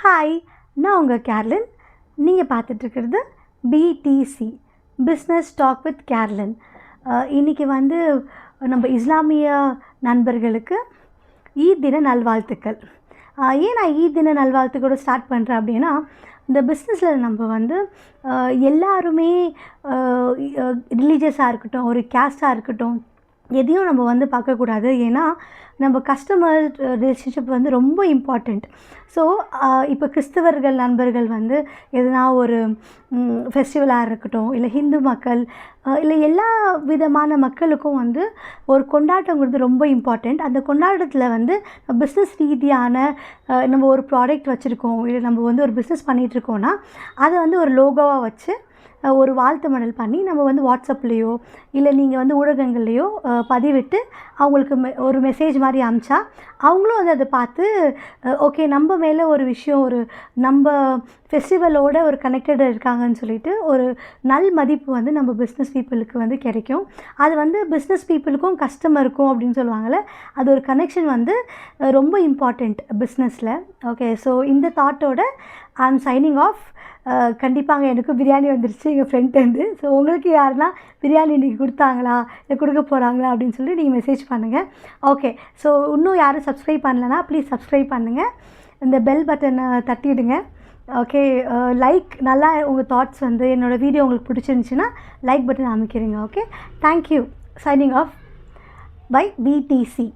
Hi, நான் உங்கள் கேர்லின். நீங்கள் பார்த்துட்ருக்கிறது பிடிசி, பிஸ்னஸ் டாக் வித் கேர்லின். இன்றைக்கி வந்து நம்ம இஸ்லாமிய நண்பர்களுக்கு ஈத் தின நல்வாழ்த்துக்கள். ஏன் நான் ஈத் தின நல்வாழ்த்துக்களோடு ஸ்டார்ட் பண்ணுறேன் அப்படின்னா, இந்த பிஸ்னஸில் நம்ம வந்து எல்லாருமே ரிலீஜியஸாக இருக்கட்டும், ஒரு கேஸ்ட்டாக இருக்கட்டும், எதையும் நம்ம வந்து பார்க்கக்கூடாது. ஏன்னா நம்ம கஸ்டமர் ரிலேஷன்ஷிப் வந்து ரொம்ப இம்பார்ட்டண்ட். ஸோ இப்போ கிறிஸ்தவர்கள் நண்பர்கள் வந்து எதுனா ஒரு ஃபெஸ்டிவலாக இருக்கட்டும், இல்லை ஹிந்து மக்கள், இல்லை எல்லா விதமான மக்களுக்கும் வந்து ஒரு கொண்டாட்டங்கிறது ரொம்ப இம்பார்ட்டண்ட். அந்த கொண்டாட்டத்தில் வந்து பிஸ்னஸ் ரீதியான நம்ம ஒரு ப்ராடக்ட் வச்சுருக்கோம், இல்லை நம்ம வந்து ஒரு பிஸ்னஸ் பண்ணிகிட்ருக்கோன்னா அதை வந்து ஒரு லோகோவாக வச்சு ஒரு வாழ்த்து மடல் பண்ணி நம்ம வந்து வாட்ஸ்அப்லேயோ இல்லை நீங்கள் வந்து ஊடகங்கள்லேயோ பதிவிட்டு அவங்களுக்கு ஒரு மெசேஜ் மாதிரி அனுப்பிச்சா அவங்களும் வந்து அதை பார்த்து ஓகே, நம்ம மேலே ஒரு விஷயம், ஒரு நம்ம ஃபெஸ்டிவலோட ஒரு கனெக்டடாக இருக்காங்கன்னு சொல்லிட்டு ஒரு நல் மதிப்பு வந்து நம்ம பிஸ்னஸ் பீப்புளுக்கு வந்து கிடைக்கும். அது வந்து பிஸ்னஸ் பீப்புளுக்கும் கஸ்டமருக்கும் அப்படின்னு சொல்லுவாங்கள்ல, அது ஒரு கனெக்ஷன் வந்து ரொம்ப இம்பார்ட்டண்ட் பிஸ்னஸில். ஓகே, ஸோ இந்த தாட்டோட ஐ ஆம் சைனிங் ஆஃப். கண்டிப்பாங்க, எனக்கும் பிரியாணி வந்துருச்சு எங்கள் ஃப்ரெண்ட்லேருந்து. ஸோ உங்களுக்கு யாருன்னா பிரியாணி இன்றைக்கி கொடுத்தாங்களா, இல்லை கொடுக்க போகிறாங்களா அப்படின்னு சொல்லி நீங்கள் மெசேஜ் பண்ணுங்கள். ஓகே, ஸோ இன்னும் யாரும் சப்ஸ்கிரைப் பண்ணலைன்னா ப்ளீஸ் சப்ஸ்கிரைப் பண்ணுங்கள், இந்த பெல் பட்டனை தட்டிடுங்க. ஓகே, லைக், நல்லா உங்கள் தாட்ஸ் வந்து என்னோடய வீடியோ உங்களுக்கு பிடிச்சிருந்துச்சின்னா லைக் பட்டன் அமைக்கிறீங்க. Okay, thank you. Signing off by BDC.